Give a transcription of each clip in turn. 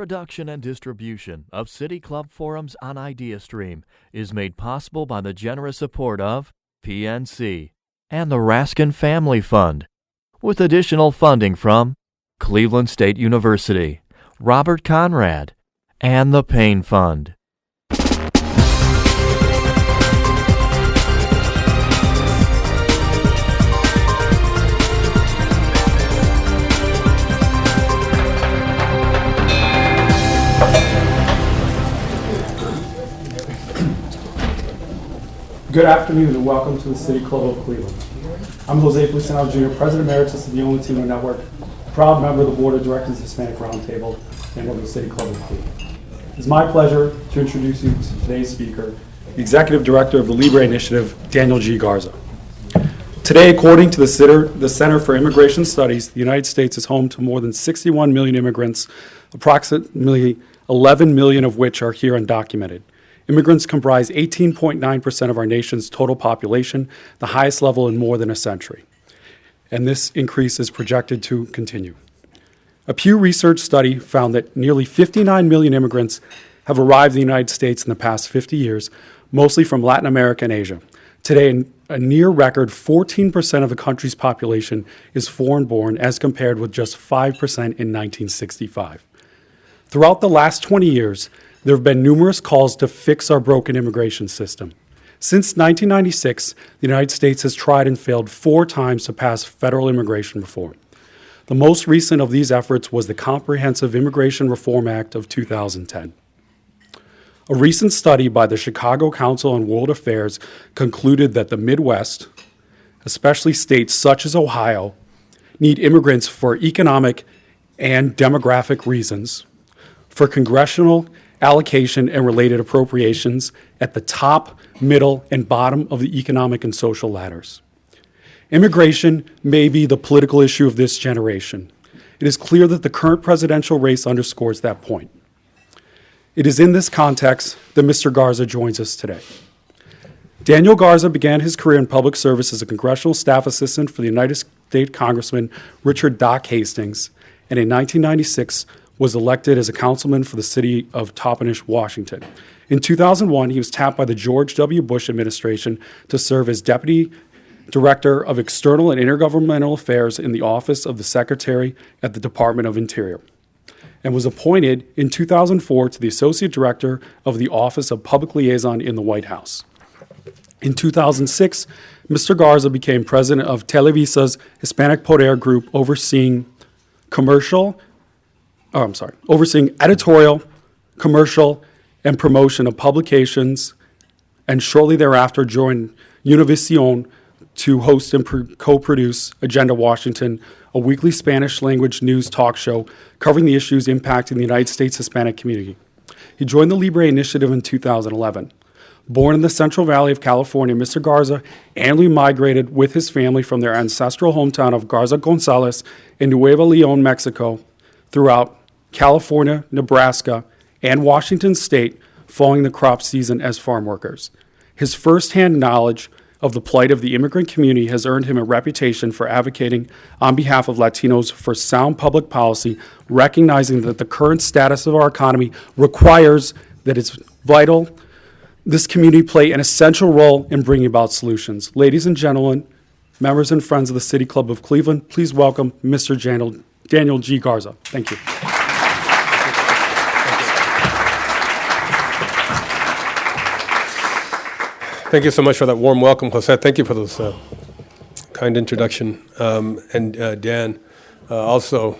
Production and distribution of City Club Forums on IdeaStream is made possible by the generous support of PNC and the Raskin Family Fund, with additional funding from Cleveland State University, Robert Conrad, and the Payne Fund. Good afternoon and welcome to the City Club of Cleveland. I'm Jose Feliciano Jr., President Emeritus of the Only Latino Network, proud member of the Board of Directors of the Hispanic Roundtable, and of the City Club of Cleveland. It's my pleasure to introduce you to today's speaker, the Executive Director of the Libre Initiative, Daniel G. Garza. Today, according to the Center for Immigration Studies, the United States is home to more than 61 million immigrants, approximately 11 million of which are here undocumented. Immigrants comprise 18.9% of our nation's total population, the highest level in more than a century. And this increase is projected to continue. A Pew Research study found that nearly 59 million immigrants have arrived in the United States in the past 50 years, mostly from Latin America and Asia. Today, a near record 14% of the country's population is foreign-born, as compared with just 5% in 1965. Throughout the last 20 years, there have been numerous calls to fix our broken immigration system. Since 1996, the United States has tried and failed 4 times to pass federal immigration reform. The most recent of these efforts was the Comprehensive Immigration Reform Act of 2010. A recent study by the Chicago Council on World Affairs concluded that the Midwest, especially states such as Ohio, need immigrants for economic and demographic reasons, for congressional allocation and related appropriations at the top, middle, and bottom of the economic and social ladders. Immigration may be the political issue of this generation. It is clear that the current presidential race underscores that point. It is in this context that Mr. Garza joins us today. Daniel Garza began his career in public service as a congressional staff assistant for the United States Congressman Richard Doc Hastings, and in 1996 was elected as a councilman for the city of Toppenish, Washington. In 2001, he was tapped by the George W. Bush administration to serve as Deputy Director of External and Intergovernmental Affairs in the Office of the Secretary at the Department of Interior, and was appointed in 2004 to the Associate Director of the Office of Public Liaison in the White House. In 2006, Mr. Garza became president of Televisa's Hispanic Poder Group, overseeing editorial, commercial, and promotion of publications, and shortly thereafter joined Univision to host and co-produce Agenda Washington, a weekly Spanish-language news talk show covering the issues impacting the United States Hispanic community. He joined the Libre Initiative in 2011. Born in the Central Valley of California, Mr. Garza annually migrated with his family from their ancestral hometown of Garza Gonzalez in Nuevo Leon, Mexico, throughout California, Nebraska, and Washington State following the crop season as farm workers. His firsthand knowledge of the plight of the immigrant community has earned him a reputation for advocating on behalf of Latinos for sound public policy, recognizing that the current status of our economy requires that it's vital this community play an essential role in bringing about solutions. Ladies and gentlemen, members and friends of the City Club of Cleveland, please welcome Mr. Daniel G. Garza. Thank you. Thank you so much for that warm welcome, Jose. Thank you for those kind introduction. Dan, also,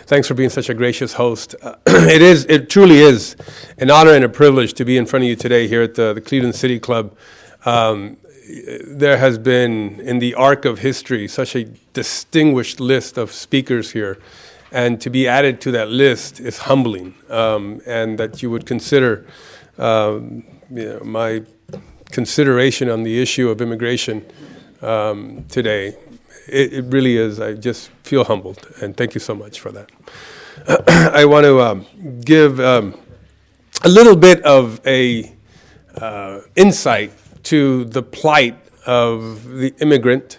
thanks for being such a gracious host. It truly is an honor and a privilege to be in front of you today here at the Cleveland City Club. There has been, in the arc of history, such a distinguished list of speakers here, and to be added to that list is humbling, and that you would consider my consideration on the issue of immigration today. It really is. I just feel humbled, and thank you so much for that. I want to give a little bit of a insight to the plight of the immigrant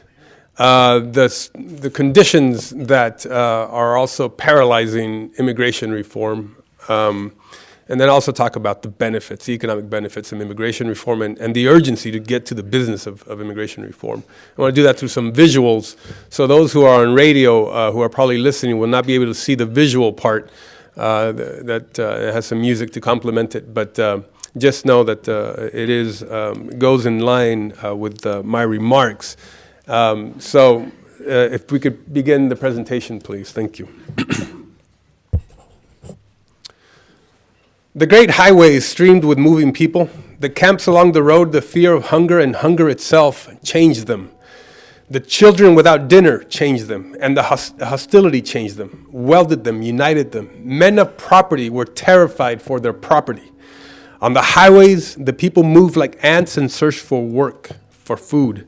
the conditions that are also paralyzing immigration reform, and then also talk about the benefits, the economic benefits of immigration reform, and the urgency to get to the business of immigration reform. I want to do that through some visuals, so those who are on radio, who are probably listening, will not be able to see the visual part that has some music to complement it, but just know that it goes in line with my remarks. So if we could begin the presentation, please. Thank you. The great highways streamed with moving people. The camps along the road, the fear of hunger and hunger itself changed them. The children without dinner changed them, and the hostility changed them, welded them, united them. Men of property were terrified for their property. On the highways, the people moved like ants and searched for work, for food.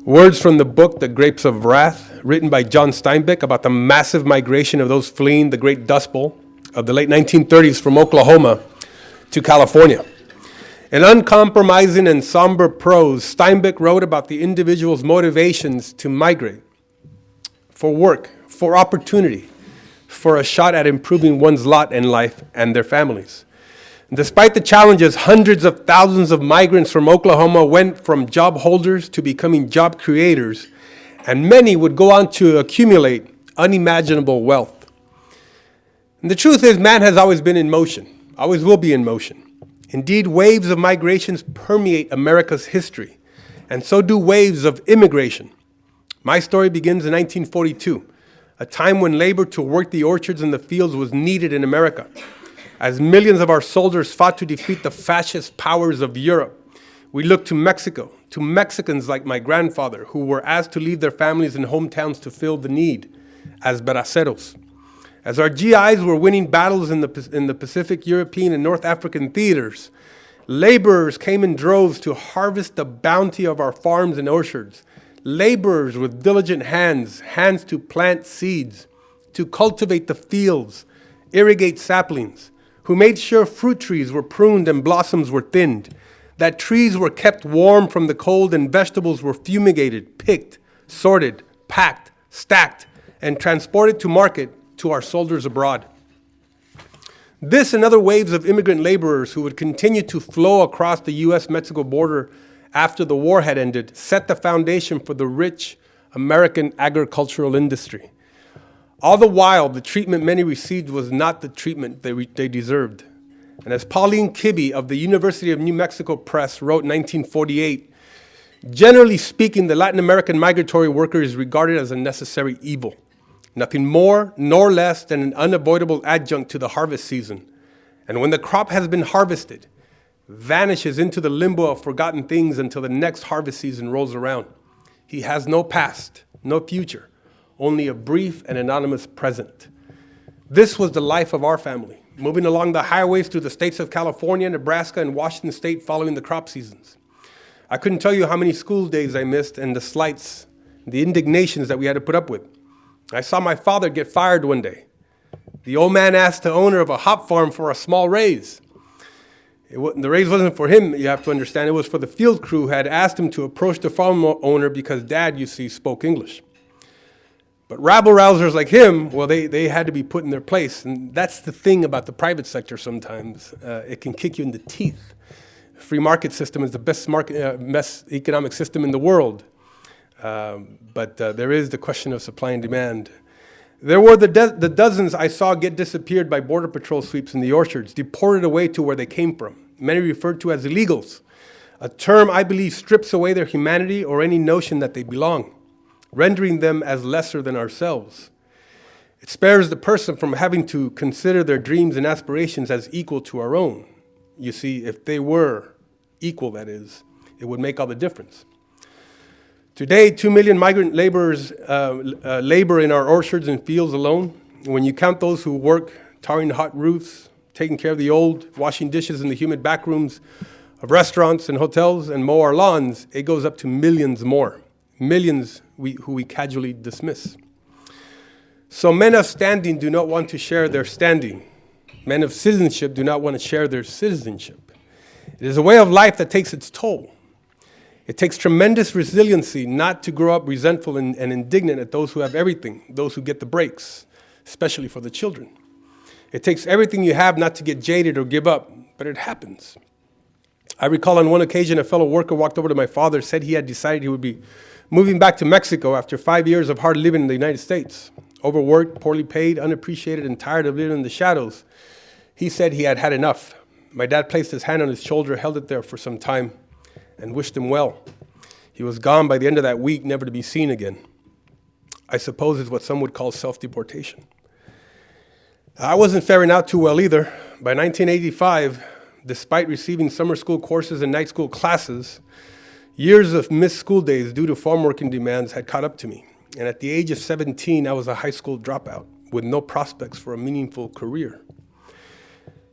Words from the book, The Grapes of Wrath, written by John Steinbeck about the massive migration of those fleeing the Great Dust Bowl of the late 1930s from Oklahoma to California. In uncompromising and somber prose, Steinbeck wrote about the individual's motivations to migrate for work, for opportunity, for a shot at improving one's lot in life and their families. Despite the challenges, hundreds of thousands of migrants from Oklahoma went from job holders to becoming job creators, and many would go on to accumulate unimaginable wealth. And the truth is, man has always been in motion, always will be in motion. Indeed, waves of migrations permeate America's history, and so do waves of immigration. My story begins in 1942, a time when labor to work the orchards and the fields was needed in America. As millions of our soldiers fought to defeat the fascist powers of Europe, we looked to Mexico, to Mexicans like my grandfather, who were asked to leave their families and hometowns to fill the need as braceros. As our GIs were winning battles in the Pacific, European, and North African theaters, laborers came in droves to harvest the bounty of our farms and orchards. Laborers with diligent hands to plant seeds, to cultivate the fields, irrigate saplings, who made sure fruit trees were pruned and blossoms were thinned, that trees were kept warm from the cold and vegetables were fumigated, picked, sorted, packed, stacked, and transported to market to our soldiers abroad. This and other waves of immigrant laborers who would continue to flow across the U.S.-Mexico border after the war had ended set the foundation for the rich American agricultural industry. All the while, the treatment many received was not the treatment they deserved. And as Pauline Kibbe of the University of New Mexico Press wrote in 1948, generally speaking, the Latin American migratory worker is regarded as a necessary evil. Nothing more nor less than an unavoidable adjunct to the harvest season. And when the crop has been harvested, vanishes into the limbo of forgotten things until the next harvest season rolls around. He has no past, no future, only a brief and anonymous present. This was the life of our family, moving along the highways through the states of California, Nebraska, and Washington State following the crop seasons. I couldn't tell you how many school days I missed and the slights, the indignations that we had to put up with. I saw my father get fired one day. The old man asked the owner of a hop farm for a small raise. The raise wasn't for him, you have to understand. It was for the field crew who had asked him to approach the farm owner because Dad, you see, spoke English. But rabble-rousers like him, well, they had to be put in their place. And that's the thing about the private sector sometimes. It can kick you in the teeth. The free market system is the best economic system in the world. But there is the question of supply and demand. There were the dozens I saw get disappeared by Border Patrol sweeps in the orchards, deported away to where they came from, many referred to as illegals, a term I believe strips away their humanity or any notion that they belong, rendering them as lesser than ourselves. It spares the person from having to consider their dreams and aspirations as equal to our own. You see, if they were equal, that is, it would make all the difference. Today, 2 million migrant laborers labor in our orchards and fields alone. When you count those who work tarring hot roofs, taking care of the old, washing dishes in the humid back rooms of restaurants and hotels, and mow our lawns, it goes up to millions more. Millions who we casually dismiss. So men of standing do not want to share their standing. Men of citizenship do not want to share their citizenship. It is a way of life that takes its toll. It takes tremendous resiliency not to grow up resentful and indignant at those who have everything, those who get the breaks, especially for the children. It takes everything you have not to get jaded or give up, but it happens. I recall on one occasion a fellow worker walked over to my father, said he had decided he would be moving back to Mexico after 5 years of hard living in the United States. Overworked, poorly paid, unappreciated, and tired of living in the shadows. He said he had had enough. My dad placed his hand on his shoulder, held it there for some time, and wished him well. He was gone by the end of that week, never to be seen again. I suppose it's what some would call self-deportation. I wasn't faring out too well either. By 1985, despite receiving summer school courses and night school classes, years of missed school days due to farm working demands had caught up to me. And at the age of 17, I was a high school dropout with no prospects for a meaningful career.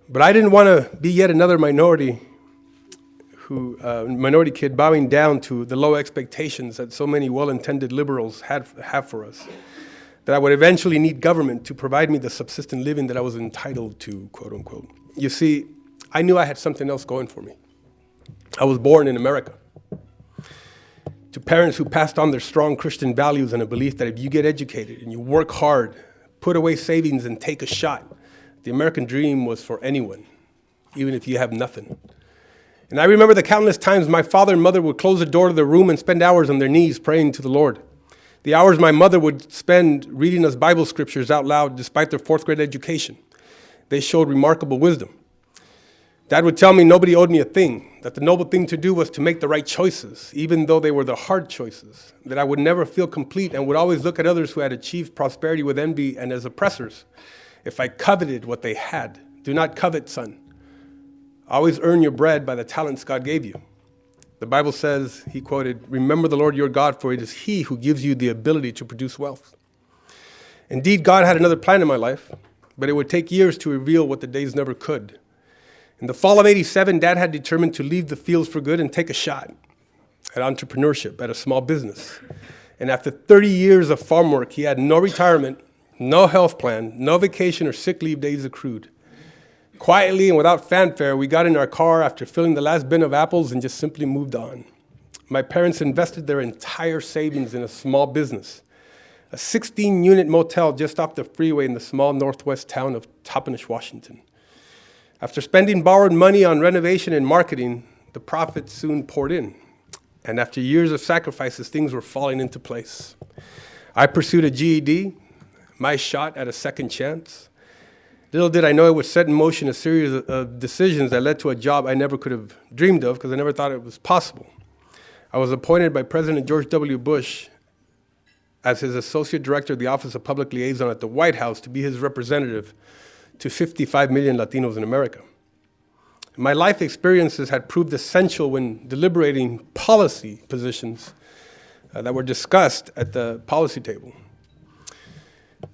But I didn't want to be yet another minority kid bowing down to the low expectations that so many well-intended liberals have for us, that I would eventually need government to provide me the subsistent living that I was entitled to, quote unquote. You see, I knew I had something else going for me. I was born in America to parents who passed on their strong Christian values and a belief that if you get educated and you work hard, put away savings and take a shot, the American dream was for anyone, even if you have nothing. And I remember the countless times my father and mother would close the door to their room and spend hours on their knees praying to the Lord. The hours my mother would spend reading us Bible scriptures out loud despite their fourth grade education. They showed remarkable wisdom. Dad would tell me nobody owed me a thing, that the noble thing to do was to make the right choices, even though they were the hard choices, that I would never feel complete and would always look at others who had achieved prosperity with envy and as oppressors. If I coveted what they had, do not covet, son. Always earn your bread by the talents God gave you. The Bible says, he quoted, "Remember the Lord your God, for it is he who gives you the ability to produce wealth." Indeed, God had another plan in my life, but it would take years to reveal what the days never could. In the fall of '87, Dad had determined to leave the fields for good and take a shot at entrepreneurship, at a small business. And after 30 years of farm work, he had no retirement, no health plan, no vacation or sick leave days accrued. Quietly and without fanfare, we got in our car after filling the last bin of apples and just simply moved on. My parents invested their entire savings in a small business, a 16-unit motel just off the freeway in the small northwest town of Toppenish, Washington. After spending borrowed money on renovation and marketing, the profits soon poured in. And after years of sacrifices, things were falling into place. I pursued a GED, my shot at a second chance. Little did I know it would set in motion a series of decisions that led to a job I never could have dreamed of because I never thought it was possible. I was appointed by President George W. Bush as his Associate Director of the Office of Public Liaison at the White House to be his representative to 55 million Latinos in America. My life experiences had proved essential when deliberating policy positions that were discussed at the policy table.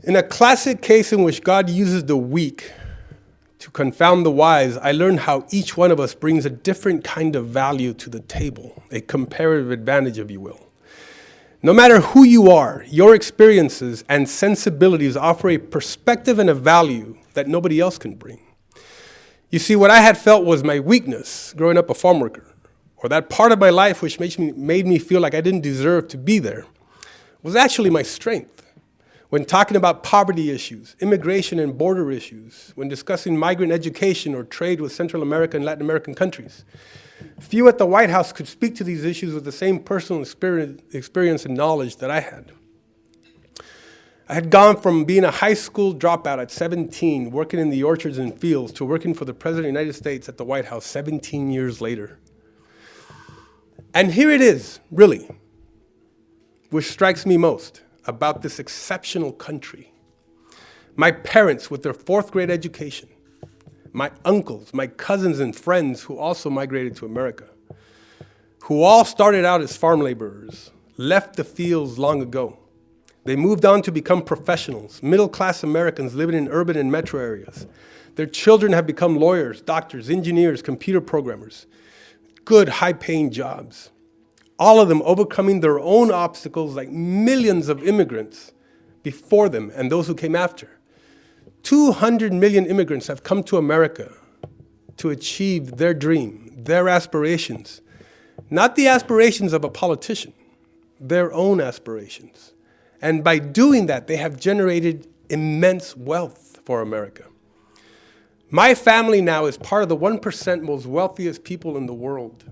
In a classic case in which God uses the weak to confound the wise, I learned how each one of us brings a different kind of value to the table, a comparative advantage, if you will. No matter who you are, your experiences and sensibilities offer a perspective and a value that nobody else can bring. You see, what I had felt was my weakness growing up a farm worker, or that part of my life which made me feel like I didn't deserve to be there, was actually my strength. When talking about poverty issues, immigration and border issues, when discussing migrant education or trade with Central America and Latin American countries, few at the White House could speak to these issues with the same personal experience and knowledge that I had. I had gone from being a high school dropout at 17, working in the orchards and fields, to working for the President of the United States at the White House 17 years later. And here it is, really, which strikes me most about this exceptional country. My parents with their fourth grade education, my uncles, my cousins and friends who also migrated to America, who all started out as farm laborers, left the fields long ago. They moved on to become professionals, middle-class Americans living in urban and metro areas. Their children have become lawyers, doctors, engineers, computer programmers, good, high-paying jobs. All of them overcoming their own obstacles like millions of immigrants before them and those who came after. 200 million immigrants have come to America to achieve their dream, their aspirations, not the aspirations of a politician, their own aspirations. And by doing that, they have generated immense wealth for America. My family now is part of the 1% most wealthiest people in the world.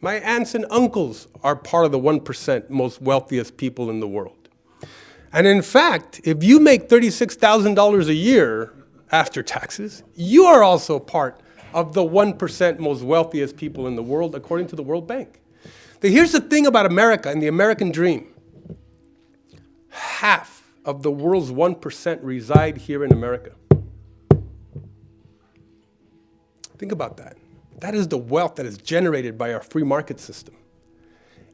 My aunts and uncles are part of the 1% most wealthiest people in the world. And in fact, if you make $36,000 a year after taxes, you are also part of the 1% most wealthiest people in the world, according to the World Bank. But here's the thing about America and the American dream. Half of the world's 1% reside here in America. Think about that. That is the wealth that is generated by our free market system.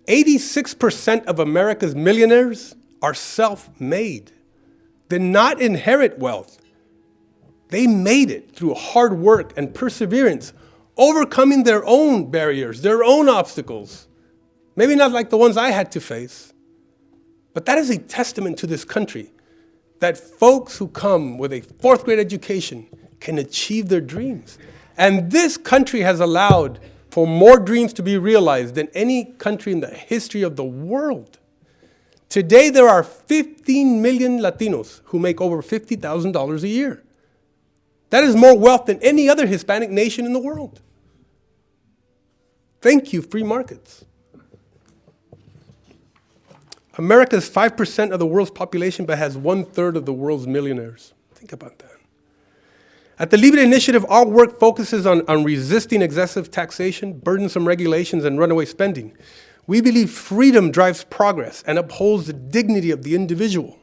86% of America's millionaires are self-made. Did not inherit wealth. They made it through hard work and perseverance, overcoming their own barriers, their own obstacles. Maybe not like the ones I had to face. But that is a testament to this country, that folks who come with a fourth grade education can achieve their dreams. And this country has allowed for more dreams to be realized than any country in the history of the world. Today, there are 15 million Latinos who make over $50,000 a year. That is more wealth than any other Hispanic nation in the world. Thank you, free markets. America is 5% of the world's population, but has 1/3 of the world's millionaires. Think about that. At the Libre Initiative, our work focuses on resisting excessive taxation, burdensome regulations, and runaway spending. We believe freedom drives progress and upholds the dignity of the individual.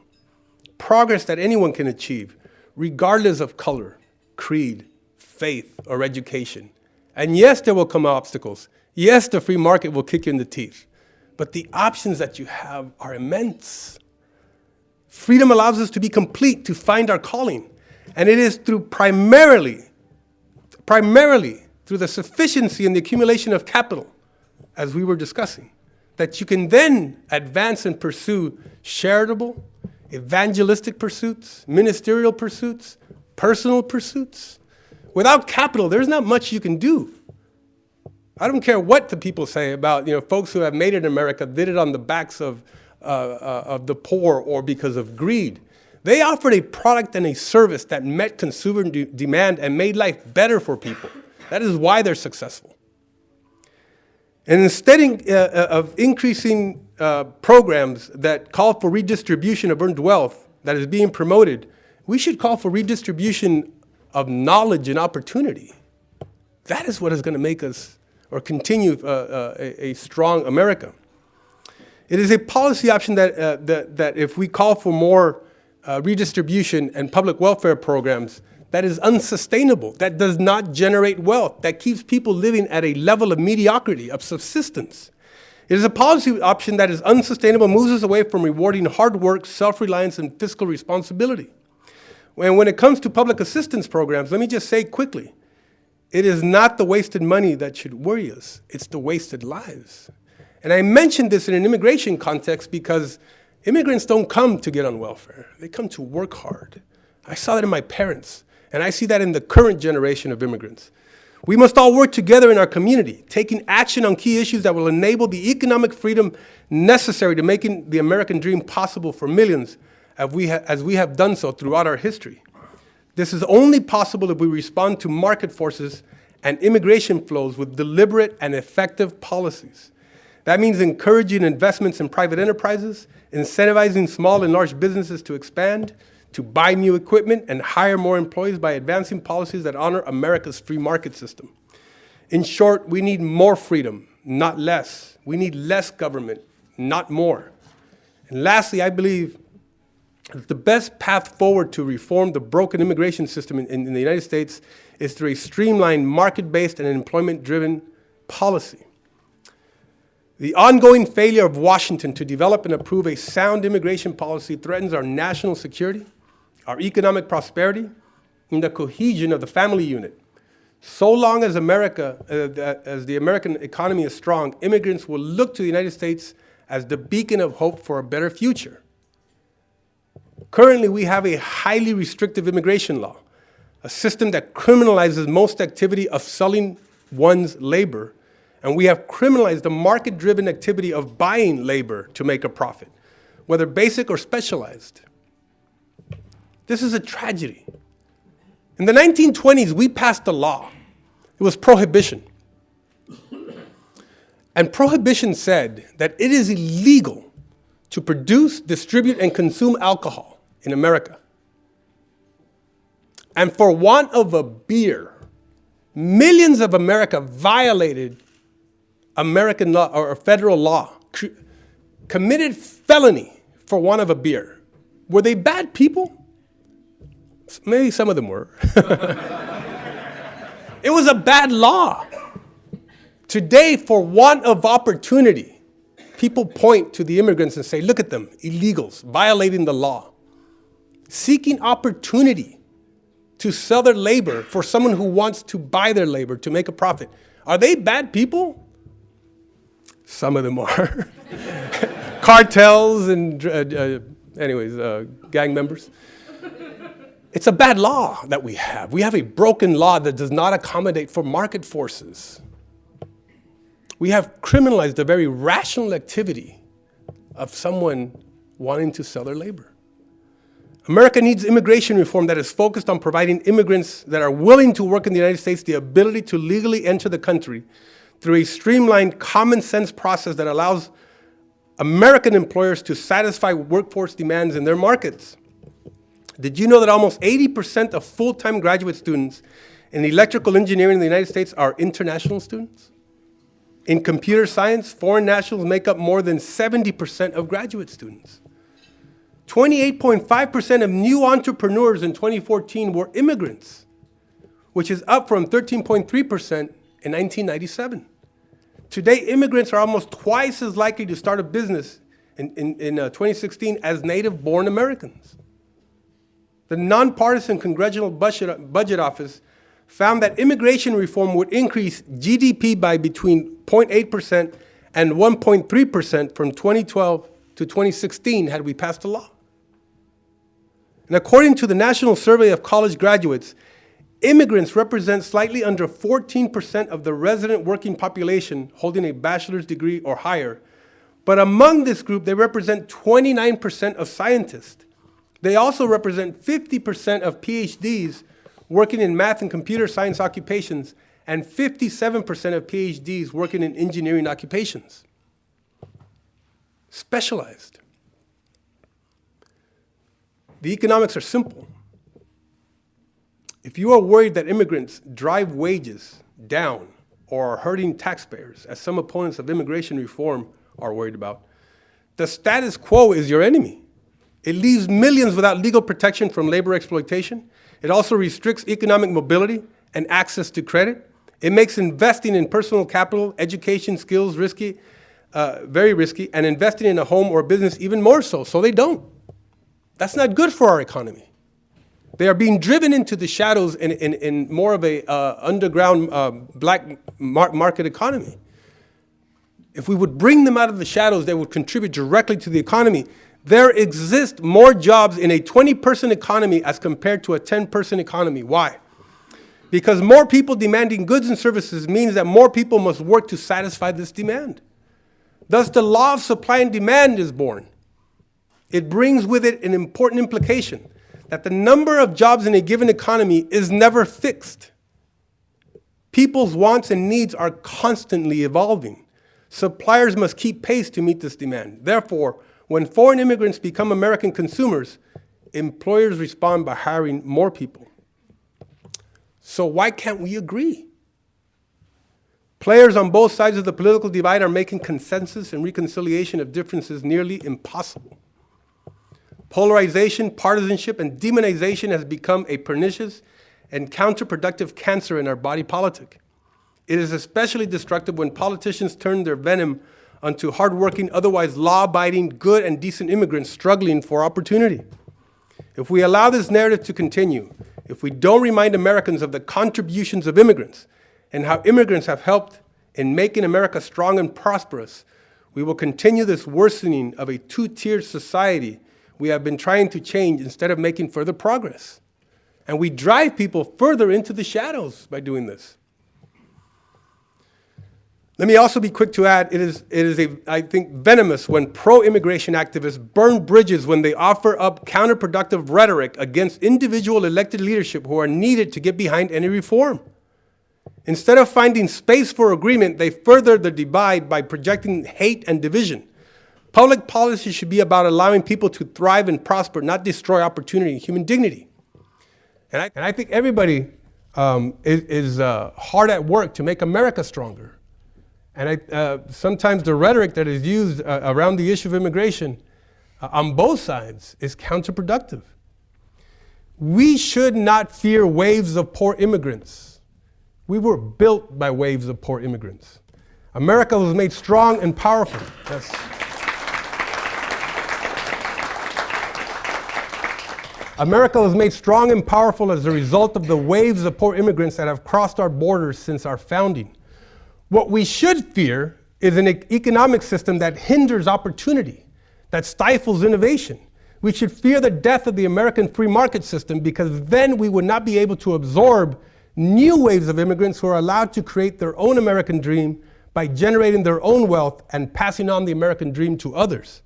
Progress that anyone can achieve, regardless of color, creed, faith, or education. And yes, there will come obstacles. Yes, the free market will kick you in the teeth. But the options that you have are immense. Freedom allows us to be complete, to find our calling. And it is through primarily through the sufficiency and the accumulation of capital, as we were discussing, that you can then advance and pursue charitable, evangelistic pursuits, ministerial pursuits, personal pursuits. Without capital, there's not much you can do. I don't care what the people say about, folks who have made it in America did it on the backs of the poor or because of greed. They offered a product and a service that met consumer demand and made life better for people. That is why they're successful. And instead of increasing programs that call for redistribution of earned wealth that is being promoted, we should call for redistribution of knowledge and opportunity. That is what is going to make us or continue a strong America. It is a policy option that if we call for more redistribution and public welfare programs, that is unsustainable, that does not generate wealth, that keeps people living at a level of mediocrity, of subsistence. It is a policy option that is unsustainable, moves us away from rewarding hard work, self-reliance, and fiscal responsibility. When it comes to public assistance programs, let me just say quickly, it is not the wasted money that should worry us, it's the wasted lives. And I mentioned this in an immigration context because immigrants don't come to get on welfare. They come to work hard. I saw that in my parents, and I see that in the current generation of immigrants. We must all work together in our community, taking action on key issues that will enable the economic freedom necessary to making the American dream possible for millions, as we have done so throughout our history. This is only possible if we respond to market forces and immigration flows with deliberate and effective policies. That means encouraging investments in private enterprises, incentivizing small and large businesses to expand, to buy new equipment, and hire more employees by advancing policies that honor America's free market system. In short, we need more freedom, not less. We need less government, not more. And lastly, I believe the best path forward to reform the broken immigration system in the United States is through a streamlined, market-based, and employment-driven policy. The ongoing failure of Washington to develop and approve a sound immigration policy threatens our national security, our economic prosperity, and the cohesion of the family unit. So long as as the American economy is strong, immigrants will look to the United States as the beacon of hope for a better future. Currently, we have a highly restrictive immigration law, a system that criminalizes most activity of selling one's labor, And we have criminalized the market-driven activity of buying labor to make a profit, whether basic or specialized. This is a tragedy. In the 1920s, we passed a law. It was prohibition. And prohibition said that it is illegal to produce, distribute, and consume alcohol in America. And for want of a beer, millions of America violated American law or federal law, committed felony for want of a beer. Were they bad people? Maybe some of them were. It was a bad law. Today, for want of opportunity, people point to the immigrants and say, look at them, illegals, violating the law, seeking opportunity to sell their labor for someone who wants to buy their labor to make a profit. Are they bad people? Some of them are. Cartels and, gang members. It's a bad law that we have. We have a broken law that does not accommodate for market forces. We have criminalized a very rational activity of someone wanting to sell their labor. America needs immigration reform that is focused on providing immigrants that are willing to work in the United States the ability to legally enter the country through a streamlined, common sense process that allows American employers to satisfy workforce demands in their markets. Did you know that almost 80% of full-time graduate students in electrical engineering in the United States are international students? In computer science, foreign nationals make up more than 70% of graduate students. 28.5% of new entrepreneurs in 2014 were immigrants, which is up from 13.3% in 1997. Today, immigrants are almost twice as likely to start a business in 2016 as native-born Americans. The nonpartisan Congressional Budget Office found that immigration reform would increase GDP by between 0.8% and 1.3% from 2012 to 2016 had we passed a law. And according to the National Survey of College Graduates, immigrants represent slightly under 14% of the resident working population holding a bachelor's degree or higher. But among this group, they represent 29% of scientists. They also represent 50% of PhDs working in math and computer science occupations and 57% of PhDs working in engineering occupations. Specialized. The economics are simple. If you are worried that immigrants drive wages down or are hurting taxpayers, as some opponents of immigration reform are worried about, the status quo is your enemy. It leaves millions without legal protection from labor exploitation. It also restricts economic mobility and access to credit. It makes investing in personal capital, education, skills risky, very risky, and investing in a home or a business even more so. So they don't. That's not good for our economy. They are being driven into the shadows in more of a underground black market economy. If we would bring them out of the shadows, they would contribute directly to the economy. There exist more jobs in a 20-person economy as compared to a 10-person economy. Why? Because more people demanding goods and services means that more people must work to satisfy this demand. Thus, the law of supply and demand is born. It brings with it an important implication that the number of jobs in a given economy is never fixed. People's wants and needs are constantly evolving. Suppliers must keep pace to meet this demand. Therefore, when foreign immigrants become American consumers, employers respond by hiring more people. So why can't we agree? Players on both sides of the political divide are making consensus and reconciliation of differences nearly impossible. Polarization, partisanship, and demonization has become a pernicious and counterproductive cancer in our body politic. It is especially destructive when politicians turn their venom onto hardworking, otherwise law-abiding, good and decent immigrants struggling for opportunity. If we allow this narrative to continue, if we don't remind Americans of the contributions of immigrants and how immigrants have helped in making America strong and prosperous, we will continue this worsening of a two-tiered society we have been trying to change instead of making further progress. And we drive people further into the shadows by doing this. Let me also be quick to add, it is I think, venomous when pro-immigration activists burn bridges when they offer up counterproductive rhetoric against individual elected leadership who are needed to get behind any reform. Instead of finding space for agreement, they further the divide by projecting hate and division. Public policy should be about allowing people to thrive and prosper, not destroy opportunity and human dignity. And I think everybody is hard at work to make America stronger. And sometimes the rhetoric that is used around the issue of immigration on both sides is counterproductive. We should not fear waves of poor immigrants. We were built by waves of poor immigrants. America was made strong and powerful. Yes. America was made strong and powerful as a result of the waves of poor immigrants that have crossed our borders since our founding. What we should fear is an economic system that hinders opportunity, that stifles innovation. We should fear the death of the American free market system, because then we would not be able to absorb new waves of immigrants who are allowed to create their own American dream by generating their own wealth and passing on the American dream to others.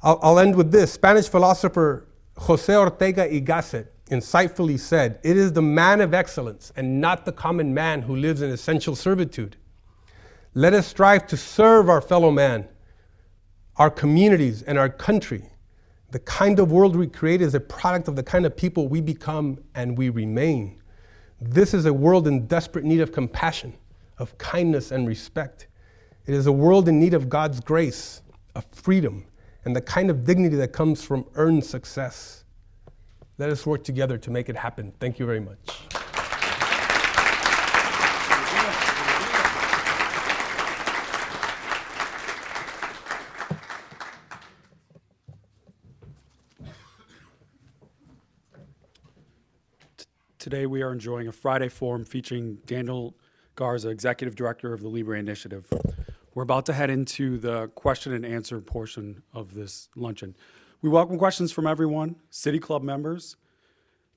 I'll end with this. Spanish philosopher Jose Ortega y Gasset insightfully said, "It is the man of excellence and not the common man who lives in essential servitude." Let us strive to serve our fellow man, our communities, and our country. The kind of world we create is a product of the kind of people we become and we remain. This is a world in desperate need of compassion, of kindness and respect. It is a world in need of God's grace, of freedom, and the kind of dignity that comes from earned success. Let us work together to make it happen. Thank you very much. Today we are enjoying a Friday forum featuring Daniel Garza, Executive Director of the Libre Initiative. We're about to head into the question and answer portion of this luncheon. We welcome questions from everyone, City Club members,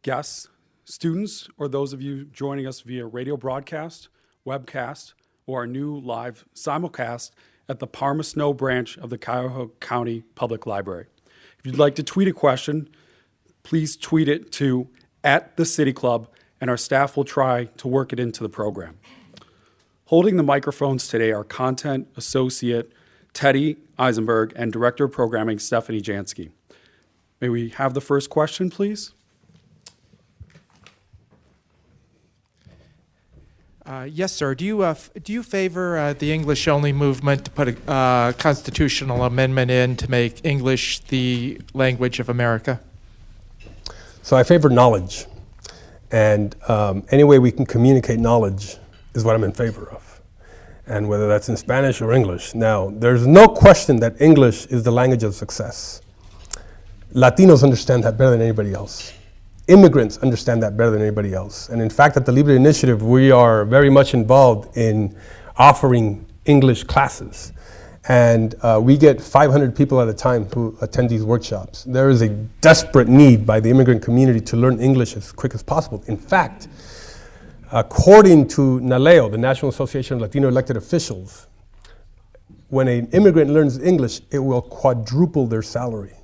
guests, students, or those of you joining us via radio broadcast, webcast, or our new live simulcast at the Parma Snow branch of the Cuyahoga County Public Library. If you'd like to tweet a question, please tweet it to @TheCityClub, and our staff will try to work it into the program. Holding the microphones today are Content Associate Teddy Eisenberg and Director of Programming Stephanie Jansky. May we have the first question, please? Yes, sir. Do you favor the English-only movement to put a constitutional amendment in to make English the language of America? So I favor knowledge. And any way we can communicate knowledge is what I'm in favor of. And whether that's in Spanish or English. Now, there's no question that English is the language of success. Latinos understand that better than anybody else. Immigrants understand that better than anybody else. And in fact, at the Libre Initiative, we are very much involved in offering English classes. And we get 500 people at a time who attend these workshops. There is a desperate need by the immigrant community to learn English as quick as possible. In fact, according to NALEO, the National Association of Latino Elected Officials, when an immigrant learns English, it will quadruple their salary.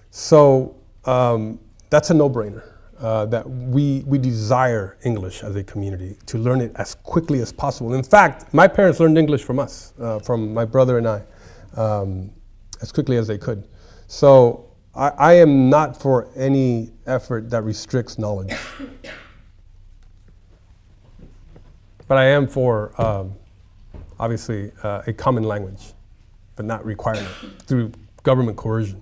So that's a no-brainer, that we desire English as a community, to learn it as quickly as possible. In fact, my parents learned English from us, from my brother and I, as quickly as they could. So I am not for any effort that restricts knowledge. But I am for, obviously, a common language, but not requiring it through government coercion.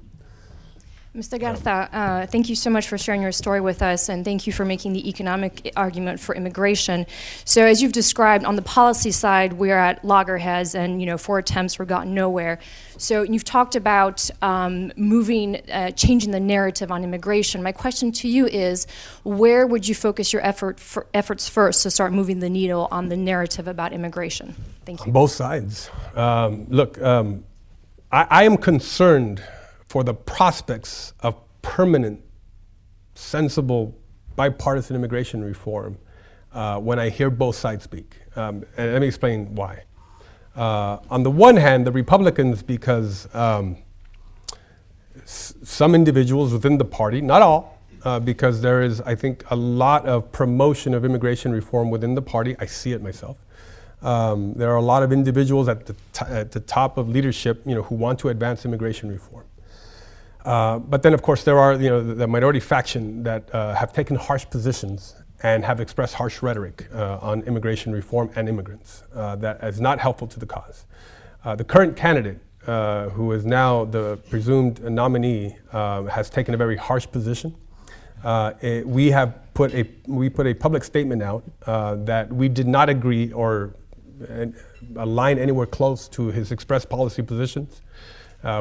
Mr. Garza, thank you so much for sharing your story with us, and thank you for making the economic argument for immigration. So as you've described, on the policy side, we're at loggerheads, and 4 attempts were gotten nowhere. So you've talked about changing the narrative on immigration. My question to you is, where would you focus your efforts first to start moving the needle on the narrative about immigration? Thank you. On both sides. Look, I am concerned for the prospects of permanent, sensible, bipartisan immigration reform when I hear both sides speak. And let me explain why. On the one hand, the Republicans, because some individuals within the party, not all, because there is, I think, a lot of promotion of immigration reform within the party. I see it myself. There are a lot of individuals at the top of leadership, who want to advance immigration reform. But then, of course, there are, the minority faction that have taken harsh positions and have expressed harsh rhetoric on immigration reform and immigrants that is not helpful to the cause. The current candidate, who is now the presumed nominee, has taken a very harsh position. We put a public statement out that we did not agree or align anywhere close to his expressed policy positions.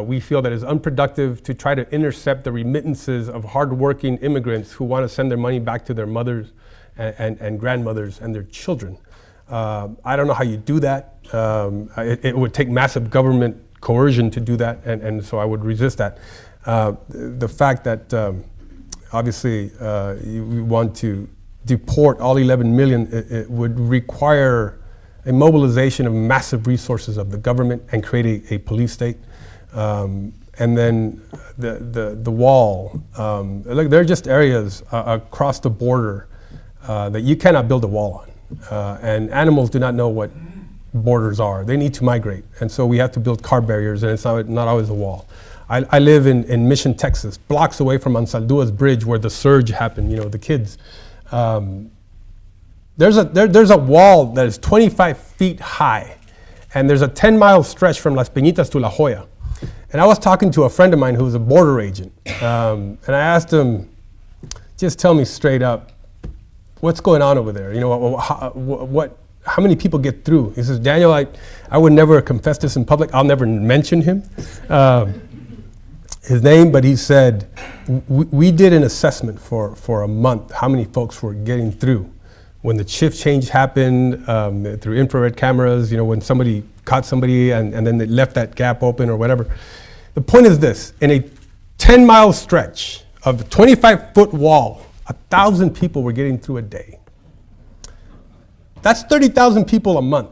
We feel that it's unproductive to try to intercept the remittances of hardworking immigrants who want to send their money back to their mothers and grandmothers and their children. I don't know how you do that. It would take massive government coercion to do that, and so I would resist that. The fact that obviously we want to deport all 11 million, it would require a mobilization of massive resources of the government and create a police state. And then the wall, look, there are just areas across the border that you cannot build a wall on. And animals do not know what borders are. They need to migrate. And so we have to build car barriers, and it's not always a wall. I live in Mission, Texas, blocks away from Ansaldua's bridge where the surge happened, the kids. There's a wall that is 25 feet high, and there's a 10-mile stretch from Las Peñitas to La Jolla. And I was talking to a friend of mine who was a border agent, and I asked him, just tell me straight up, what's going on over there? How many people get through? He says, Daniel, I would never confess this in public. I'll never mention him, his name, but he said, we did an assessment for a month, how many folks were getting through. When the shift change happened through infrared cameras, when somebody caught somebody and then they left that gap open or whatever. The point is this, in a 10-mile stretch of a 25-foot wall, 1,000 people were getting through a day. That's 30,000 people a month.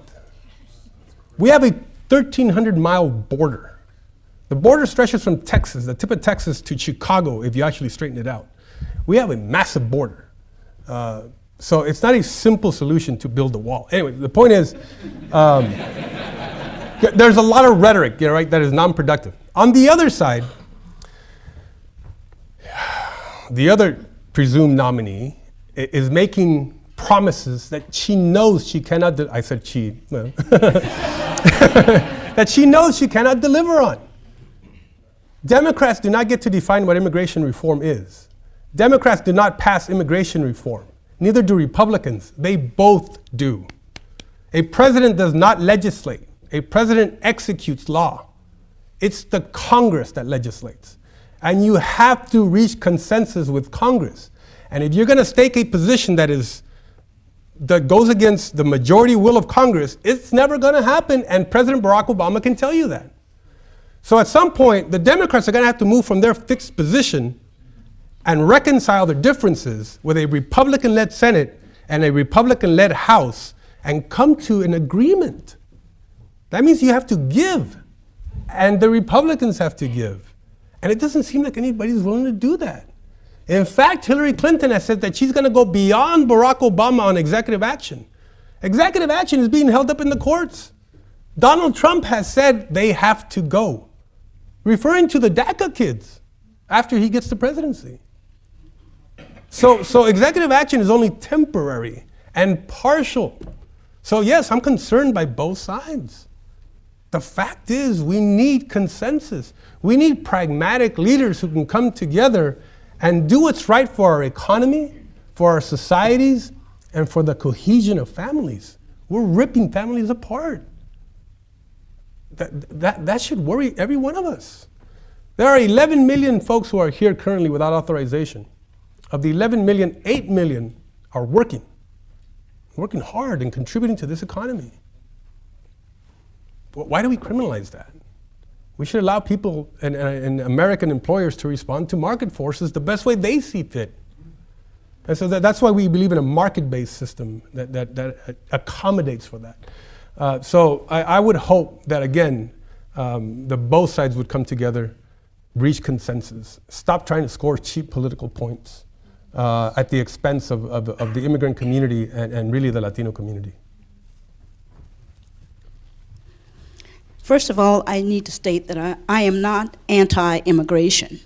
We have a 1,300-mile border. The border stretches from Texas, the tip of Texas, to Chicago, if you actually straighten it out. We have a massive border. So it's not a simple solution to build a wall. Anyway, the point is, there's a lot of rhetoric, right, that is non-productive. On the other side, the other presumed nominee is making promises that she knows she cannot, I said she, well, that she knows she cannot deliver on. Democrats do not get to define what immigration reform is. Democrats do not pass immigration reform. Neither do Republicans. They both do. A president does not legislate. A president executes law. It's the Congress that legislates. And you have to reach consensus with Congress. And if you're going to stake a position that goes against the majority will of Congress, it's never going to happen, and President Barack Obama can tell you that. So at some point, the Democrats are going to have to move from their fixed position and reconcile their differences with a Republican-led Senate and a Republican-led House and come to an agreement. That means you have to give, and the Republicans have to give. And it doesn't seem like anybody's willing to do that. In fact, Hillary Clinton has said that she's going to go beyond Barack Obama on executive action. Executive action is being held up in the courts. Donald Trump has said they have to go, referring to the DACA kids after he gets the presidency. So executive action is only temporary and partial. So yes, I'm concerned by both sides. The fact is, we need consensus. We need pragmatic leaders who can come together and do what's right for our economy, for our societies, and for the cohesion of families. We're ripping families apart. That should worry every one of us. There are 11 million folks who are here currently without authorization. Of the 11 million, 8 million are working hard and contributing to this economy. Why do we criminalize that? We should allow people and American employers to respond to market forces the best way they see fit. And so that's why we believe in a market-based system that accommodates for that. So I would hope that, again, both sides would come together, reach consensus, stop trying to score cheap political points at the expense of the immigrant community and really the Latino community. First of all, I need to state that I am not anti-immigration,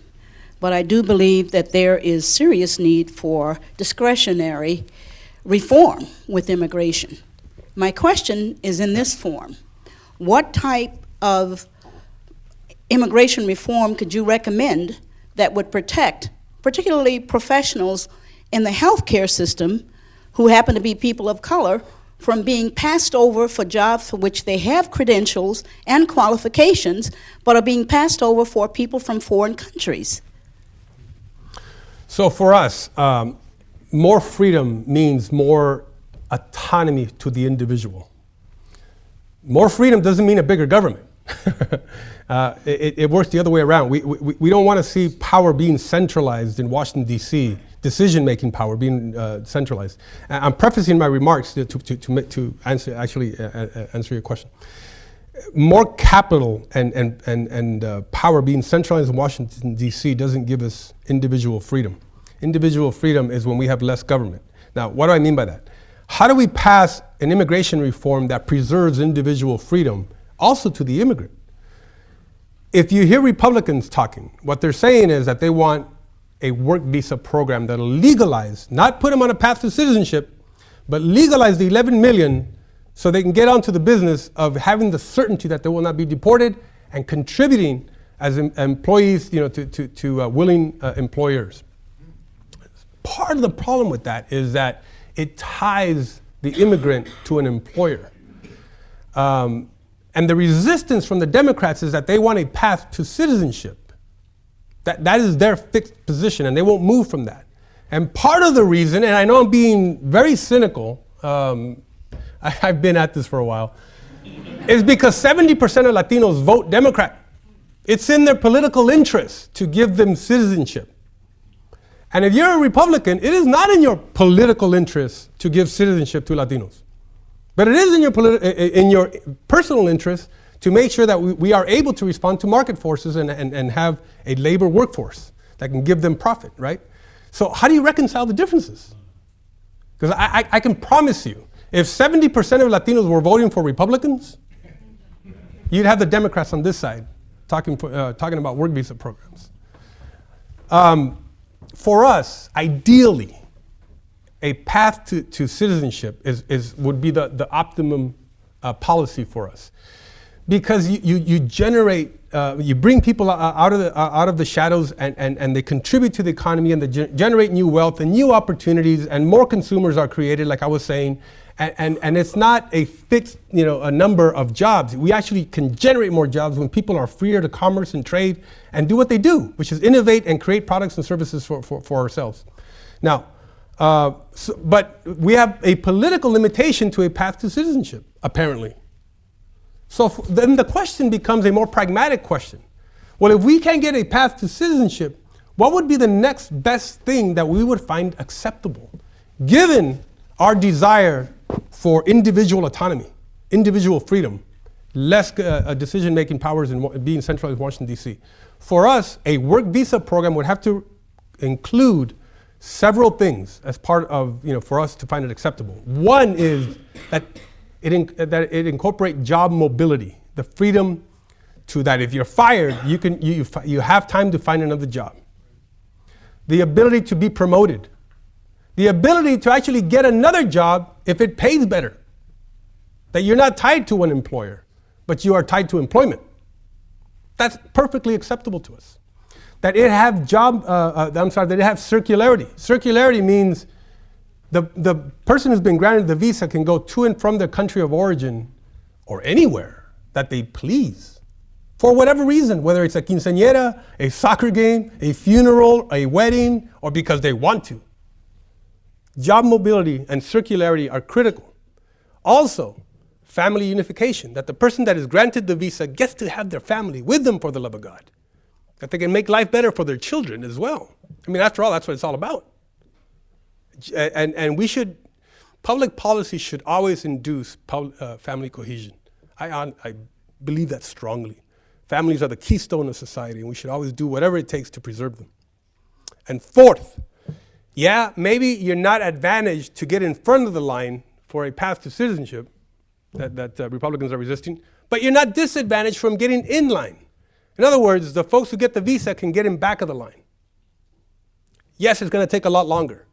but I do believe that there is serious need for discretionary reform with immigration. My question is in this form. What type of immigration reform could you recommend that would protect, particularly professionals in the healthcare system who happen to be people of color, from being passed over for jobs for which they have credentials and qualifications, but are being passed over for people from foreign countries? So for us, more freedom means more autonomy to the individual. More freedom doesn't mean a bigger government. It works the other way around. We don't want to see power being centralized in Washington, D.C., decision-making power being centralized. I'm prefacing my remarks to answer your question. More capital and power being centralized in Washington, D.C. doesn't give us individual freedom. Individual freedom is when we have less government. Now, what do I mean by that? How do we pass an immigration reform that preserves individual freedom also to the immigrant? If you hear Republicans talking, what they're saying is that they want a work visa program that'll legalize, not put them on a path to citizenship, but legalize the 11 million so they can get onto the business of having the certainty that they will not be deported and contributing as employees, to willing employers. Part of the problem with that is that it ties the immigrant to an employer. And the resistance from the Democrats is that they want a path to citizenship. That is their fixed position, and they won't move from that. And part of the reason, and I know I'm being very cynical, I've been at this for a while, is because 70% of Latinos vote Democrat. It's in their political interest to give them citizenship. And if you're a Republican, it is not in your political interest to give citizenship to Latinos. But it is in your personal interest to make sure that we are able to respond to market forces and have a labor workforce that can give them profit, right? So how do you reconcile the differences? Because I can promise you, if 70% of Latinos were voting for Republicans, you'd have the Democrats on this side talking about work visa programs. For us, ideally, a path to citizenship would be the optimum policy for us. Because you generate, you bring people out of the shadows and they contribute to the economy and they generate new wealth and new opportunities and more consumers are created, like I was saying. And it's not a fixed, a number of jobs. We actually can generate more jobs when people are freer to commerce and trade and do what they do, which is innovate and create products and services for ourselves. Now, but we have a political limitation to a path to citizenship, apparently. So then the question becomes a more pragmatic question. Well, if we can't get a path to citizenship, what would be the next best thing that we would find acceptable, given our desire for individual autonomy, individual freedom, less decision-making powers and being centralized in Washington, D.C. For us, a work visa program would have to include several things as part of, for us to find it acceptable. One is that it incorporates job mobility, the freedom to that if you're fired, you have time to find another job. The ability to be promoted. The ability to actually get another job if it pays better. That you're not tied to one employer, but you are tied to employment. That's perfectly acceptable to us. That it have that it have circularity. Circularity means the person who's been granted the visa can go to and from their country of origin or anywhere that they please for whatever reason, whether it's a quinceañera, a soccer game, a funeral, a wedding, or because they want to. Job mobility and circularity are critical. Also, family unification, that the person that is granted the visa gets to have their family with them for the love of God. That they can make life better for their children as well. I mean, after all, that's what it's all about. And public policy should always induce family cohesion. I believe that strongly. Families are the keystone of society, and we should always do whatever it takes to preserve them. And fourth, yeah, maybe you're not advantaged to get in front of the line for a path to citizenship that Republicans are resisting, but you're not disadvantaged from getting in line. In other words, the folks who get the visa can get in back of the line. Yes, it's going to take a lot longer.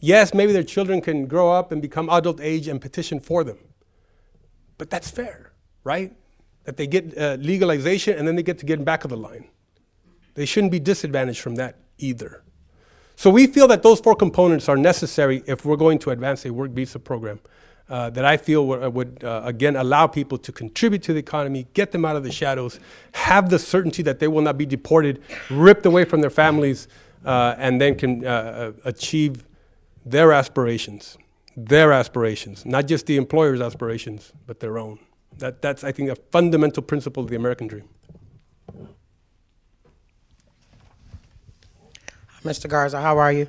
Yes, maybe their children can grow up and become adult age and petition for them. But that's fair, right? That they get legalization and then they get to get in back of the line. They shouldn't be disadvantaged from that either. So we feel that those four components are necessary if we're going to advance a work visa program that I feel would again, allow people to contribute to the economy, get them out of the shadows, have the certainty that they will not be deported, ripped away from their families, and then can achieve their aspirations, not just the employer's aspirations, but their own. That's, I think, a fundamental principle of the American dream. Mr. Garza, how are you?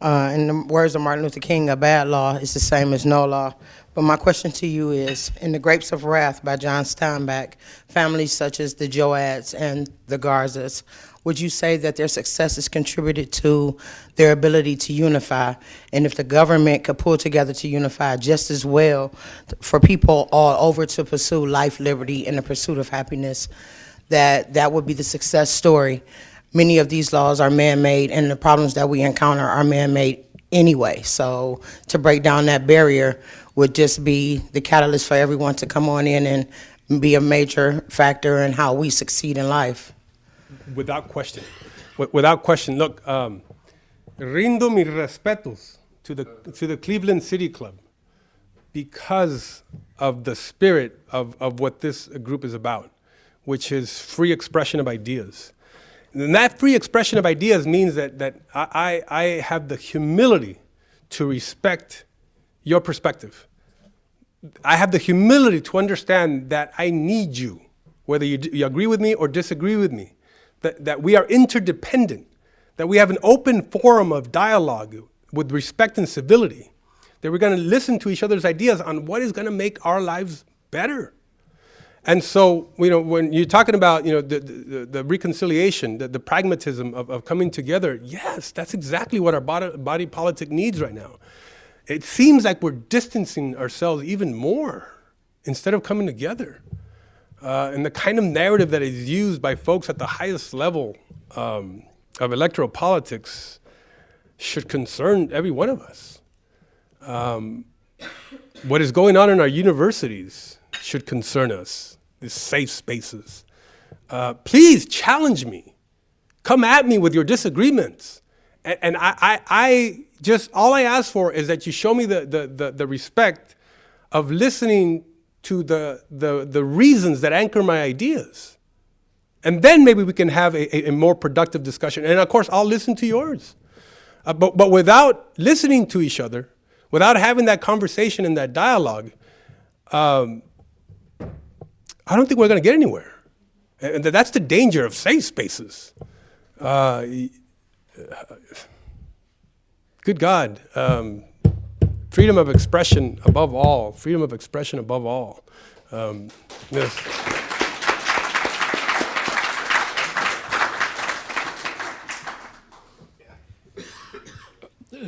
In the words of Martin Luther King, a bad law is the same as no law. But my question to you is, in The Grapes of Wrath by John Steinbeck, families such as the Joads and the Garzas, would you say that their success has contributed to their ability to unify? And if the government could pull together to unify just as well for people all over to pursue life, liberty, and the pursuit of happiness, that would be the success story. Many of these laws are man-made, and the problems that we encounter are man-made anyway. So to break down that barrier would just be the catalyst for everyone to come on in and be a major factor in how we succeed in life. Without question. Without question. Look, rindo mis respetos to the Cleveland City Club because of the spirit of what this group is about, which is free expression of ideas. And that free expression of ideas means that I have the humility to respect your perspective. I have the humility to understand that I need you, whether you agree with me or disagree with me, that we are interdependent, that we have an open forum of dialogue with respect and civility, that we're going to listen to each other's ideas on what is going to make our lives better. And so, when you're talking about, the reconciliation, the pragmatism of coming together, yes, that's exactly what our body politic needs right now. It seems like we're distancing ourselves even more instead of coming together. And the kind of narrative that is used by folks at the highest level of electoral politics should concern every one of us. What is going on in our universities should concern us. These safe spaces. Please challenge me. Come at me with your disagreements. And I just, all I ask for is that you show me the respect of listening to the reasons that anchor my ideas. And then maybe we can have a more productive discussion. And of course, I'll listen to yours. But without listening to each other, without having that conversation and that dialogue, I don't think we're going to get anywhere. And that's the danger of safe spaces. Good God. Freedom of expression above all. Freedom of expression above all. Yes.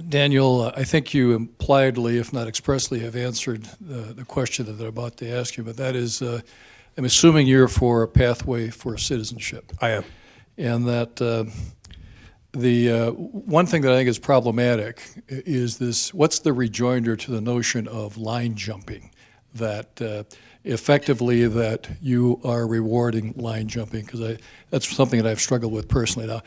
Daniel, I think you impliedly, if not expressly, have answered the question that I'm about to ask you, but that is, I'm assuming you're for a pathway for citizenship. I am. And that the one thing that I think is problematic is this, what's the rejoinder to the notion of line jumping, that effectively that you are rewarding line jumping, because that's something that I've struggled with personally. Now,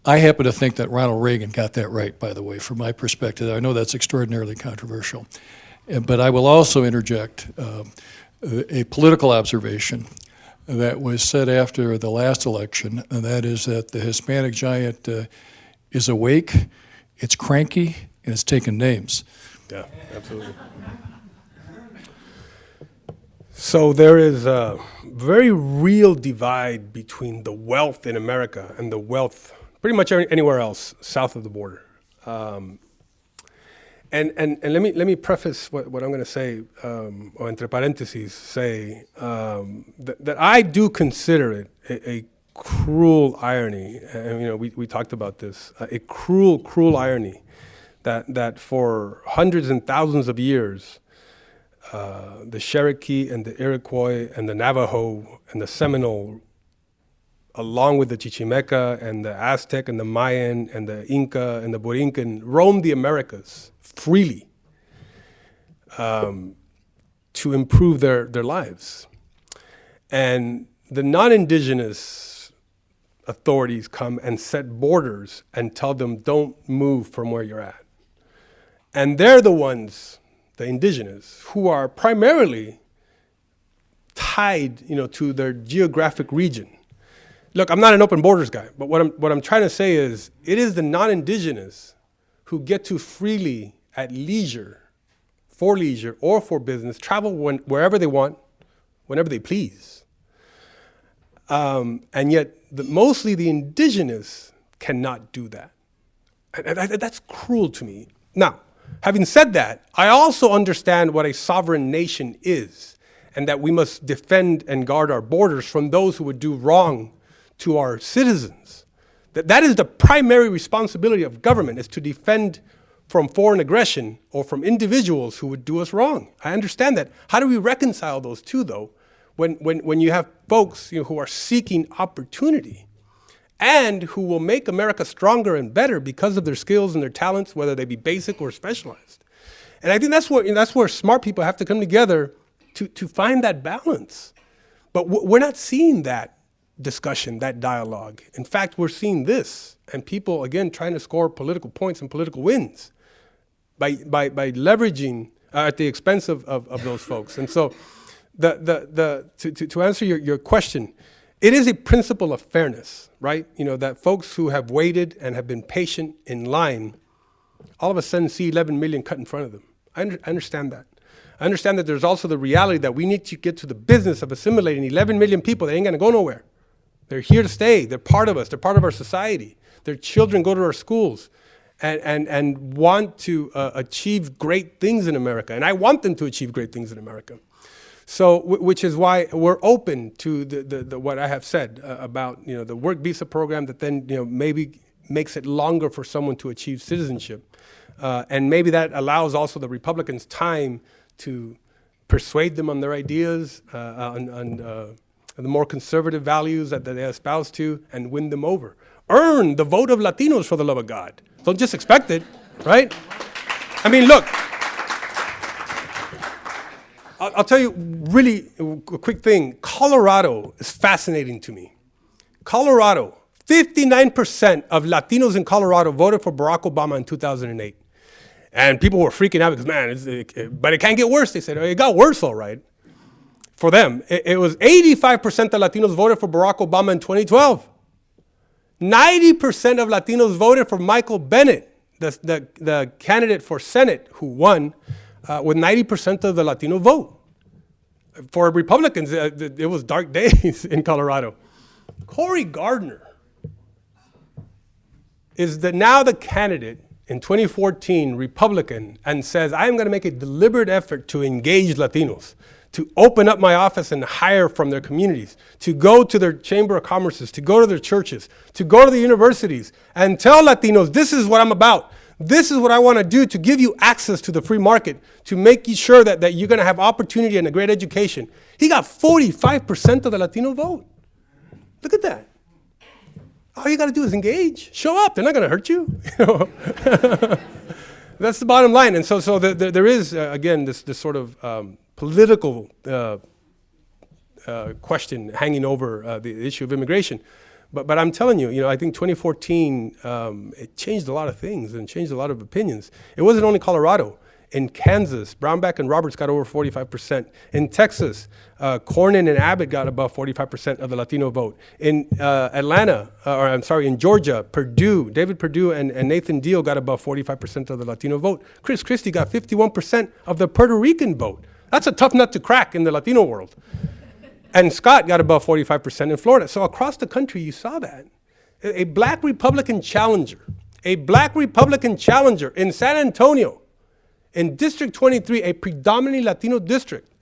I happen to think that Ronald Reagan got that right, by the way, from my perspective. I know that's extraordinarily controversial. But I will also interject a political observation that was said after the last election, and that is that the Hispanic giant is awake, it's cranky, and it's taking names. Yeah, absolutely. So there is a very real divide between the wealth in America and the wealth pretty much anywhere else south of the border. And let me preface what I'm going to say, or entre parentheses, say that I do consider it a cruel irony, and we talked about this, a cruel irony that for hundreds and thousands of years, the Cherokee and the Iroquois and the Navajo and the Seminole, along with the Chichimeca and the Aztec and the Mayan and the Inca and the Borinquen, roamed the Americas freely to improve their lives. And the non-indigenous authorities come and set borders and tell them, don't move from where you're at. And they're the ones, the indigenous, who are primarily tied, to their geographic region. Look, I'm not an open borders guy, but what I'm trying to say is it is the non-indigenous who get to freely, at leisure, or for business, travel wherever they want, whenever they please. And yet, mostly the indigenous cannot do that. And that's cruel to me. Now, having said that, I also understand what a sovereign nation is, and that we must defend and guard our borders from those who would do wrong to our citizens. That is the primary responsibility of government, is to defend from foreign aggression or from individuals who would do us wrong. I understand that. How do we reconcile those two, though, when you have folks who are seeking opportunity and who will make America stronger and better because of their skills and their talents, whether they be basic or specialized? And I think that's where smart people have to come together to find that balance. But we're not seeing that discussion, that dialogue. In fact, we're seeing this, and people, again, trying to score political points and political wins by leveraging at the expense of those folks. And so to answer your question, it is a principle of fairness, right? That folks who have waited and have been patient in line, all of a sudden see 11 million cut in front of them. I understand that. I understand that there's also the reality that we need to get to the business of assimilating 11 million people that ain't gonna go nowhere. They're here to stay. They're part of us. They're part of our society. Their children go to our schools and want to achieve great things in America. And I want them to achieve great things in America. So, which is why we're open to the what I have said about the work visa program that then maybe makes it longer for someone to achieve citizenship, and maybe that allows also the Republicans time to persuade them on their ideas, on the more conservative values that they espouse to, and win them over. Earn the vote of Latinos, for the love of God. Don't just expect it, right? I mean, look, I'll tell you really a quick thing. Colorado is fascinating to me. Colorado, 59% of Latinos in Colorado voted for Barack Obama in 2008. And people were freaking out because, but it can't get worse. They said, it got worse, all right. For them, it was 85% of Latinos voted for Barack Obama in 2012. 90% of Latinos voted for Michael Bennett, the candidate for Senate who won with 90% of the Latino vote. For Republicans, it was dark days in Colorado. Cory Gardner is now the candidate in 2014, Republican, and says, I'm going to make a deliberate effort to engage Latinos, to open up my office and hire from their communities, to go to their chamber of commerces, to go to their churches, to go to the universities and tell Latinos, this is what I'm about. This is what I want to do to give you access to the free market, to make you sure that you're going to have opportunity and a great education. He got 45% of the Latino vote. Look at that. All you got to do is engage. Show up. They're not going to hurt you. That's the bottom line. And so there is, again, this sort of political question hanging over the issue of immigration. But I'm telling you, I think 2014, it changed a lot of things and changed a lot of opinions. It wasn't only Colorado. In Kansas, Brownback and Roberts got over 45%. In Texas, Cornyn and Abbott got above 45% of the Latino vote. In in Georgia, David Perdue and Nathan Deal got above 45% of the Latino vote. Chris Christie got 51% of the Puerto Rican vote. That's a tough nut to crack in the Latino world. And Scott got above 45% in Florida. So across the country, you saw that. A black Republican challenger in San Antonio in District 23, a predominantly Latino district,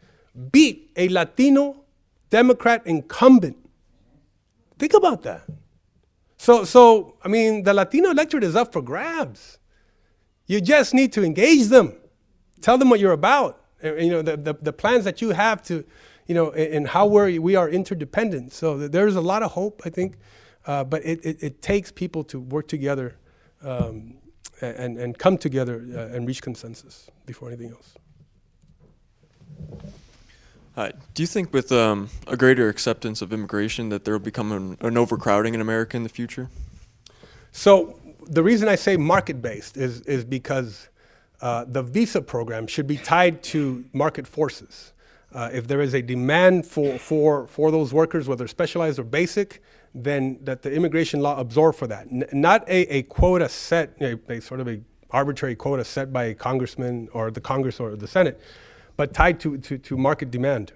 beat a Latino Democrat incumbent. Think about that. So I mean, the Latino electorate is up for grabs. You just need to engage them. Tell them what you're about. You know, the plans that you have to, you know, and how we are interdependent. So there's a lot of hope, I think, but it takes people to work together and come together and reach consensus before anything else. Do you think with a greater acceptance of immigration that there will become an overcrowding in America in the future? So the reason I say market-based is because the visa program should be tied to market forces. If there is a demand for those workers, whether specialized or basic, then that the immigration law absorb for that. Not a quota set, a sort of a arbitrary quota set by a congressman or the Congress or the Senate, but tied to market demand.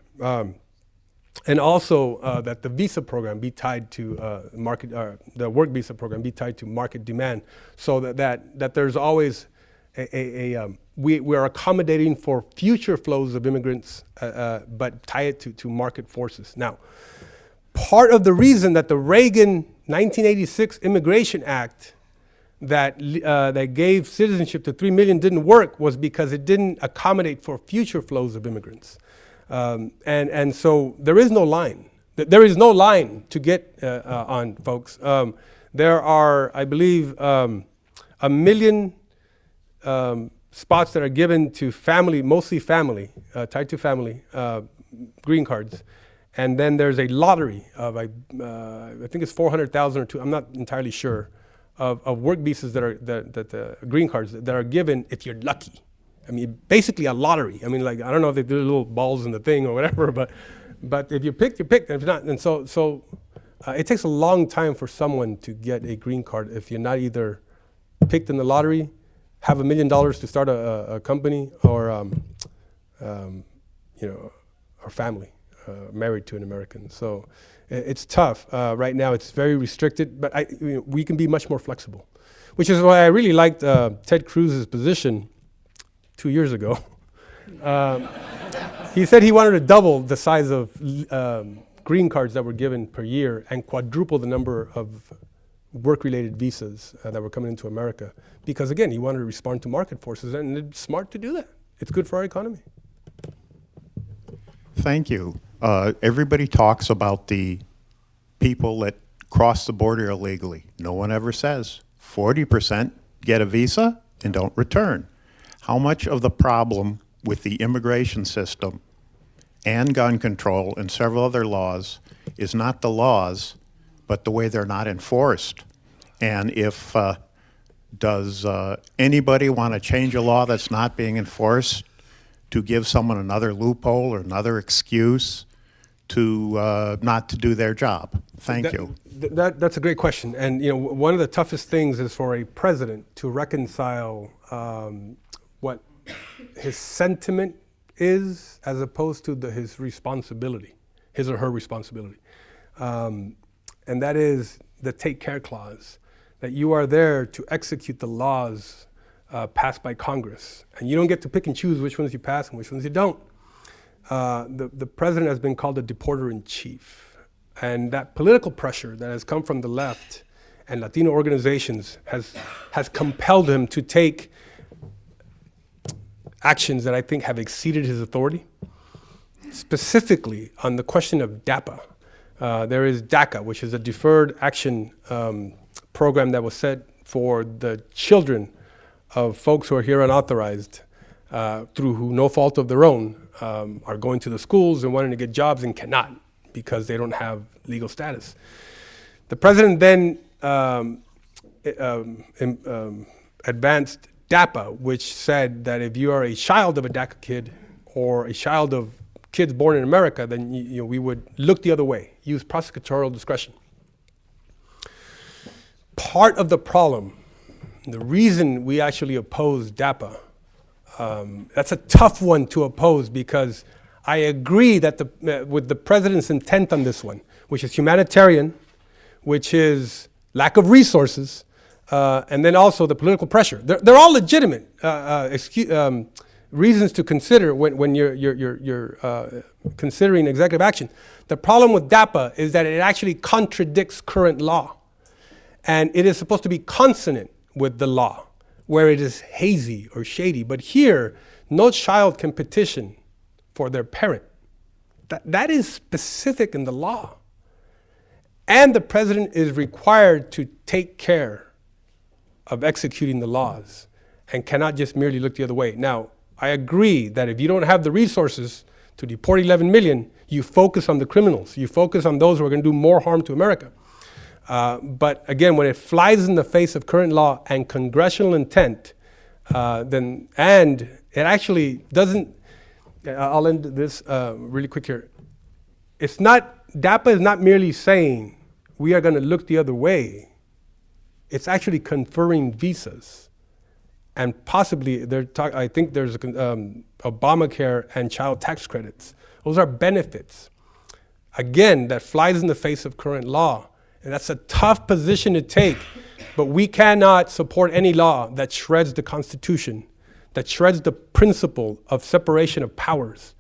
And also that the visa program be tied to the work visa program be tied to market demand, so that there's always we are accommodating for future flows of immigrants, but tie it to market forces. Now, part of the reason that the Reagan 1986 Immigration Act that gave citizenship to 3 million didn't work was because it didn't accommodate for future flows of immigrants. And so there is no line. There is no line to get on, folks. There are, I believe, 1 million spots that are given to family, mostly family, tied to family, green cards. And then there's a lottery of, I think it's 400,000 or two, I'm not entirely sure, of work visas that green cards that are given if you're lucky. I mean, basically a lottery. I mean, like, I don't know if they do little balls in the thing or whatever, but if you pick, you pick. If not, and so it takes a long time for someone to get a green card if you're not either picked in the lottery, have $1 million to start a company, or or family, married to an American. So it's tough. Right now it's very restricted, but we can be much more flexible, which is why I really liked Ted Cruz's position 2 years ago. He said he wanted to double the size of green cards that were given per year and quadruple the number of work-related visas that were coming into America, because again, he wanted to respond to market forces, and it's smart to do that. It's good for our economy. Thank you. Everybody talks about the people that cross the border illegally. No one ever says 40% get a visa and don't return. How much of the problem with the immigration system and gun control and several other laws is not the laws, but the way they're not enforced? And if does anybody want to change a law that's not being enforced to give someone another loophole or another excuse to not to do their job? Thank you. That's a great question. And one of the toughest things is for a president to reconcile what his sentiment is as opposed to his responsibility, his or her responsibility. And that is the take care clause, that you are there to execute the laws passed by Congress. And you don't get to pick and choose which ones you pass and which ones you don't. The president has been called a deporter in chief. And that political pressure that has come from the left and Latino organizations has compelled him to take actions that I think have exceeded his authority. Specifically on the question of DAPA. There is DACA, which is a deferred action program that was set for the children of folks who are here unauthorized, through who no fault of their own, are going to the schools and wanting to get jobs and cannot because they don't have legal status. The president then advanced DAPA, which said that if you are a child of a DACA kid or a child of kids born in America, then we would look the other way, use prosecutorial discretion. Part of the problem, the reason we actually oppose DAPA, that's a tough one to oppose because I agree that with the president's intent on this one, which is humanitarian, which is lack of resources, and then also the political pressure. They're all legitimate reasons to consider when you're considering executive action. The problem with DAPA is that it actually contradicts current law, and it is supposed to be consonant with the law, where it is hazy or shady. But here, no child can petition for their parent. That is specific in the law. And the president is required to take care of executing the laws and cannot just merely look the other way. Now, I agree that if you don't have the resources to deport 11 million, you focus on the criminals. You focus on those who are going to do more harm to America. But again, when it flies in the face of current law and congressional intent, and it actually doesn't, I'll end this really quick here. DAPA is not merely saying we are going to look the other way. It's actually conferring visas. And possibly, I think there's Obamacare and child tax credits. Those are benefits. Again, that flies in the face of current law. And that's a tough position to take. But we cannot support any law that shreds the Constitution, that shreds the principle of separation of powers,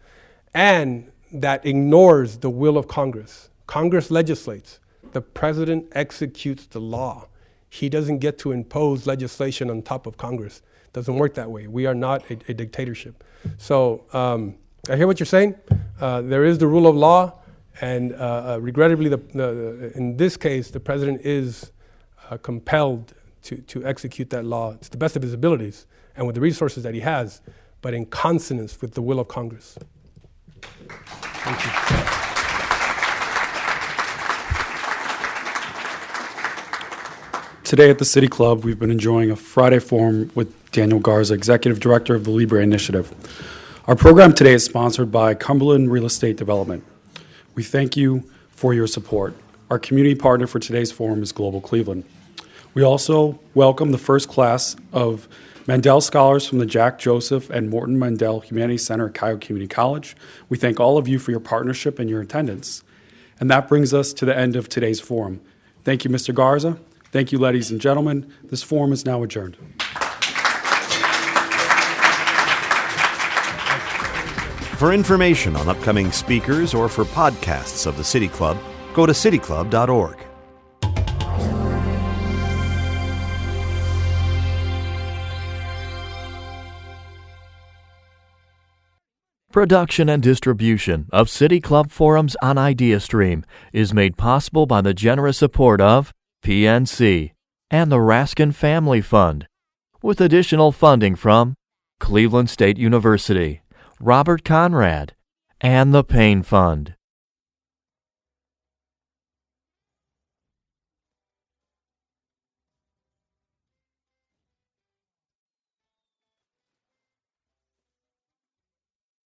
and that ignores the will of Congress. Congress legislates. The president executes the law. He doesn't get to impose legislation on top of Congress. It doesn't work that way. We are not a dictatorship. So I hear what you're saying. There is the rule of law, and regrettably, in this case, the president is compelled to execute that law to the best of his abilities and with the resources that he has, but in consonance with the will of Congress. Thank you. Today at the City Club, we've been enjoying a Friday Forum with Daniel Garza, Executive Director of the Libre Initiative. Our program today is sponsored by Cumberland Real Estate Development. We thank you for your support. Our community partner for today's forum is Global Cleveland. We also welcome the first class of Mandel Scholars from the Jack Joseph and Morton Mandel Humanities Center at Coyote Community College. We thank all of you for your partnership and your attendance. And that brings us to the end of today's forum. Thank you, Mr. Garza. Thank you, ladies and gentlemen. This forum is now adjourned. For information on upcoming speakers or for podcasts of the City Club, go to cityclub.org. Production and distribution of City Club Forums on IdeaStream is made possible by the generous support of PNC and the Raskin Family Fund, with additional funding from Cleveland State University, Robert Conrad, and the Payne Fund.